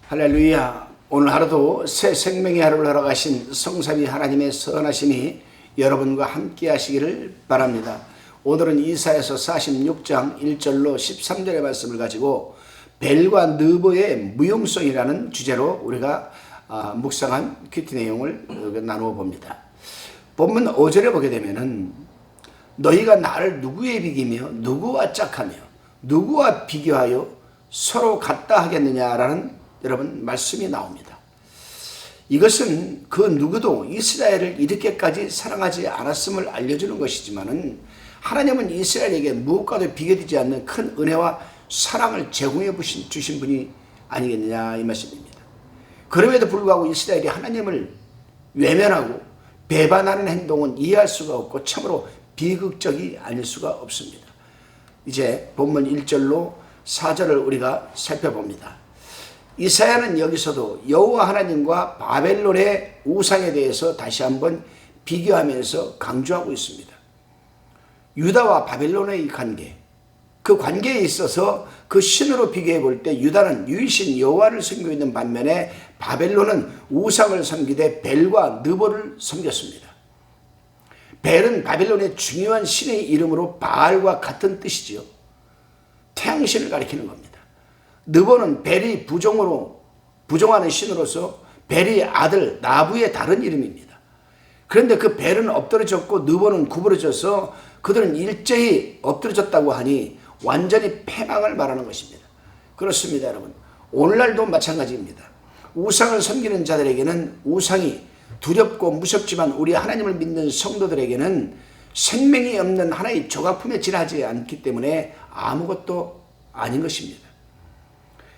할렐루야. 오늘 하루도 새 생명의 하루를 허락하신 성삼위 하나님의 선하심이 여러분과 함께 하시기를 바랍니다. 오늘은 이사야서 46장 1절로 13절의 말씀을 가지고 벨과 느보의 무용성이라는 주제로 우리가 묵상한 큐티 내용을 나누어 봅니다. 본문 5절에 보게 되면은 너희가 나를 누구에 비기며 누구와 짝하며 누구와 비교하여 서로 같다 하겠느냐라는 여러분 말씀이 나옵니다. 이것은 그 누구도 이스라엘을 이렇게까지 사랑하지 않았음을 알려주는 것이지만은 하나님은 이스라엘에게 무엇과도 비교되지 않는 큰 은혜와 사랑을 제공해 주신 분이 아니겠느냐 이 말씀입니다. 그럼에도 불구하고 이스라엘이 하나님을 외면하고 배반하는 행동은 이해할 수가 없고 참으로 비극적이 아닐 수가 없습니다. 이제 본문 1절로 4절을 우리가 살펴봅니다. 이사야는 여기서도 여호와 하나님과 바벨론의 우상에 대해서 다시 한번 비교하면서 강조하고 있습니다. 유다와 바벨론의 관계, 그 관계에 있어서 그 신으로 비교해 볼 때 유다는 유일신 여호와를 섬기고 있는 반면에 바벨론은 우상을 섬기되 벨과 느보를 섬겼습니다. 벨은 바벨론의 중요한 신의 이름으로 바알과 같은 뜻이지요. 태양신을 가리키는 겁니다. 느보는 벨이 부종하는 신으로서 벨의 아들 나부의 다른 이름입니다. 그런데 그 벨은 엎드러졌고 느보는 구부러져서 그들은 일제히 엎드러졌다고 하니 완전히 패망을 말하는 것입니다. 그렇습니다, 여러분. 오늘날도 마찬가지입니다. 우상을 섬기는 자들에게는 우상이 두렵고 무섭지만 우리 하나님을 믿는 성도들에게는 생명이 없는 하나의 조각품에 지나지 않기 때문에 아무것도 아닌 것입니다.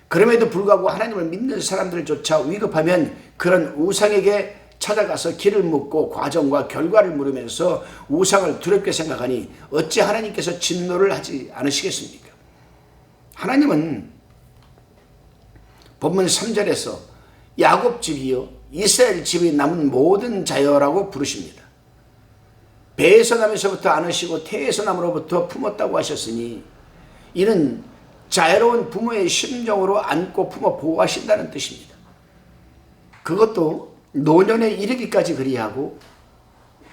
그럼에도 불구하고 하나님을 믿는 사람들조차 위급하면 그런 우상에게 찾아가서 길을 묻고 과정과 결과를 물으면서 우상을 두렵게 생각하니 어찌 하나님께서 진노를 하지 않으시겠습니까? 하나님은 본문 3절에서 야곱 집이요 이스라엘 집이 남은 모든 자여라고 부르십니다. 배에서 나면서부터 안으시고 태에서 남으로부터 품었다고 하셨으니 이는 자애로운 부모의 심정으로 안고 품어 보호하신다는 뜻입니다. 그것도 노년에 이르기까지 그리하고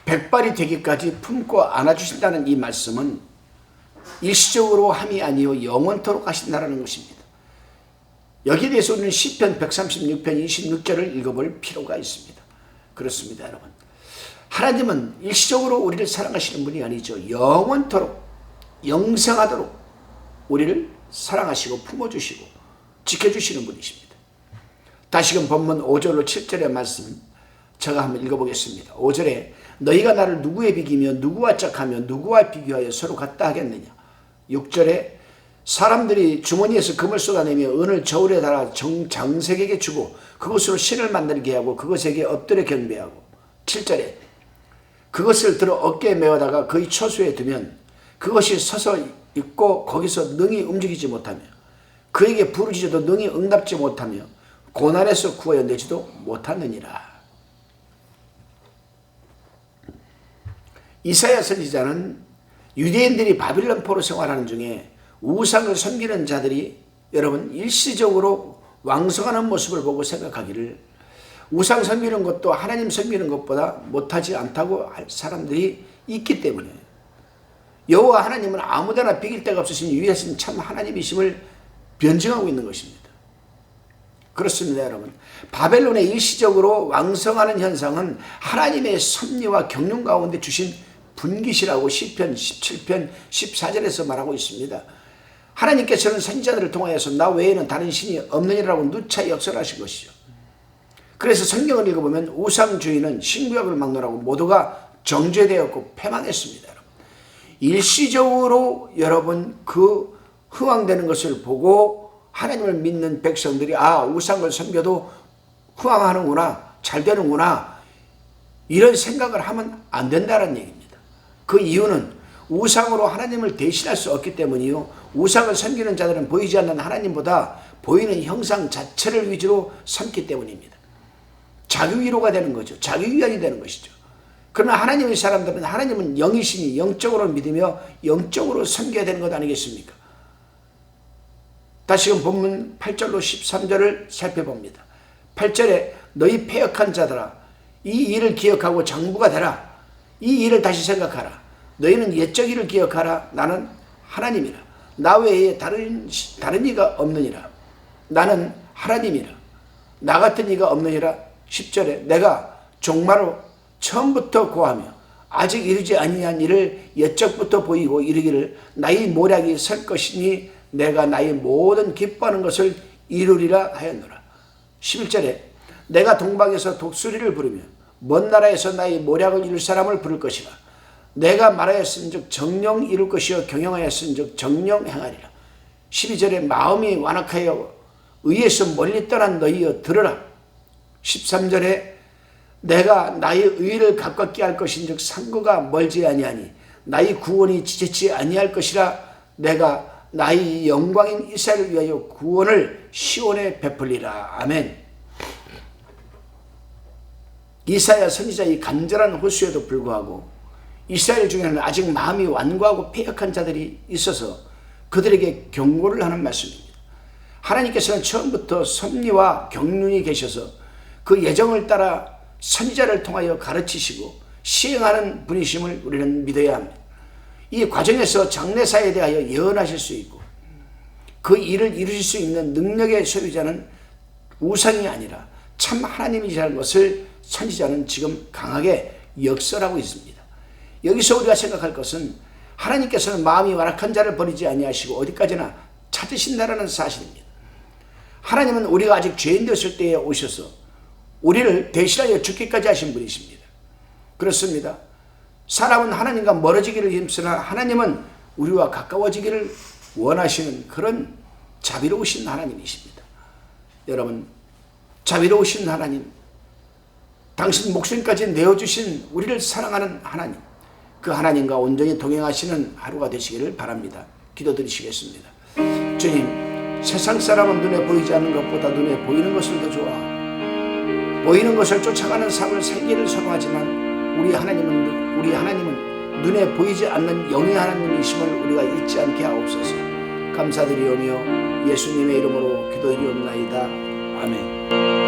백발이 되기까지 품고 안아주신다는 이 말씀은 일시적으로 함이 아니요 영원토록 하신다는 것입니다. 여기에 대해서 우리는 시편 136편 26절을 읽어볼 필요가 있습니다. 그렇습니다, 여러분. 하나님은 일시적으로 우리를 사랑하시는 분이 아니죠. 영원토록 영생하도록 우리를 사랑하시고 품어주시고 지켜주시는 분이십니다. 다시금 본문 5절로 7절의 말씀 제가 한번 읽어보겠습니다. 5절에 너희가 나를 누구에 비기며 누구와 짝하며 누구와 비교하여 서로 같다 하겠느냐. 6절에 사람들이 주머니에서 금을 쏟아내며 은을 저울에 달아 장색에게 주고 그것으로 신을 만들게 하고 그것에게 엎드려 경배하고 7절에 그것을 들어 어깨에 메어다가 그의 처소에 두면 그것이 서서 있고 거기서 능히 움직이지 못하며 그에게 부르짖어도 능히 응답지 못하며 고난에서 구하여 내지도 못하느니라. 이사야 선지자는 유대인들이 바빌론 포로 생활하는 중에 우상을 섬기는 자들이 여러분 일시적으로 왕성하는 모습을 보고 생각하기를 우상 섬기는 것도 하나님 섬기는 것보다 못하지 않다고 할 사람들이 있기 때문에 여호와 하나님은 아무데나 비길 데가 없으신 유일하신 참 하나님이심을 변증하고 있는 것입니다. 그렇습니다, 여러분. 바벨론에 일시적으로 왕성하는 현상은 하나님의 섭리와 경륜 가운데 주신 분깃이라고 시편 17편 14절에서 말하고 있습니다. 하나님께서는 선지자들을 통하여서 나 외에는 다른 신이 없느니라고 누차 역설하신 것이죠. 그래서 성경을 읽어보면 우상주의는 신구약을 막론하고 모두가 정죄되었고 패망했습니다. 일시적으로 여러분 그 흥황되는 것을 보고 하나님을 믿는 백성들이 우상을 섬겨도 흥황하는구나 잘 되는구나 이런 생각을 하면 안 된다는 얘기입니다. 그 이유는 우상으로 하나님을 대신할 수 없기 때문이요. 우상을 섬기는 자들은 보이지 않는 하나님보다 보이는 형상 자체를 위주로 삼기 때문입니다. 자기위로가 되는 거죠. 자기위안이 되는 것이죠. 그러나 하나님의 사람들은 하나님은 영이시니 영적으로 믿으며 영적으로 섬겨야 되는 것 아니겠습니까? 다시금 본문 8절로 13절을 살펴봅니다. 8절에 너희 패역한 자들아 이 일을 기억하고 장부가 되라. 이 일을 다시 생각하라. 너희는 옛적 일을 기억하라. 나는 하나님이라. 나 외에 다른 이가 없느니라. 나는 하나님이라. 나 같은 이가 없느니라. 10절에 내가 종말로 처음부터 고하며 아직 이르지 아니한 일을 옛적부터 보이고 이르기를 나의 모략이 설 것이니 내가 나의 모든 기뻐하는 것을 이루리라 하였노라. 11절에 내가 동방에서 독수리를 부르며 먼 나라에서 나의 모략을 이룰 사람을 부를 것이라. 내가 말하였은즉 정령 이룰 것이요 경영하였은즉 정령 행하리라. 12절에 마음이 완악하여 의에서 멀리 떠난 너희여 들으라. 13절에 내가 나의 의를 가깝게 할 것인즉 상고가 멀지 아니하니 나의 구원이 지체치 아니할 것이라. 내가 나의 영광인 이스라엘을 위하여 구원을 시온에 베풀리라. 아멘. 이사야 선지자의 간절한 호소에도 불구하고 이스라엘 중에는 아직 마음이 완고하고 패역한 자들이 있어서 그들에게 경고를 하는 말씀입니다. 하나님께서는 처음부터 섭리와 경륜이 계셔서 그 예정을 따라 선지자를 통하여 가르치시고 시행하는 분이심을 우리는 믿어야 합니다. 이 과정에서 장래사에 대하여 예언하실 수 있고 그 일을 이루실 수 있는 능력의 소유자는 우상이 아니라 참 하나님이라는 것을 선지자는 지금 강하게 역설하고 있습니다. 여기서 우리가 생각할 것은 하나님께서는 마음이 완악한 자를 버리지 아니하시고 어디까지나 찾으신다라는 사실입니다. 하나님은 우리가 아직 죄인 되었을 때에 오셔서 우리를 대신하여 죽기까지 하신 분이십니다. 그렇습니다. 사람은 하나님과 멀어지기를 힘쓰나 하나님은 우리와 가까워지기를 원하시는 그런 자비로우신 하나님이십니다. 여러분, 자비로우신 하나님, 당신 목숨까지 내어주신 우리를 사랑하는 하나님, 그 하나님과 온전히 동행하시는 하루가 되시기를 바랍니다. 기도드리시겠습니다. 주님, 세상 사람은 눈에 보이지 않는 것보다 눈에 보이는 것을 더 좋아하고 보이는 것을 쫓아가는 삶을 살기를 선호하지만 우리 하나님은 눈에 보이지 않는 영의 하나님이심을 우리가 잊지 않게 하옵소서. 감사드리오며 예수님의 이름으로 기도드리옵나이다. 아멘.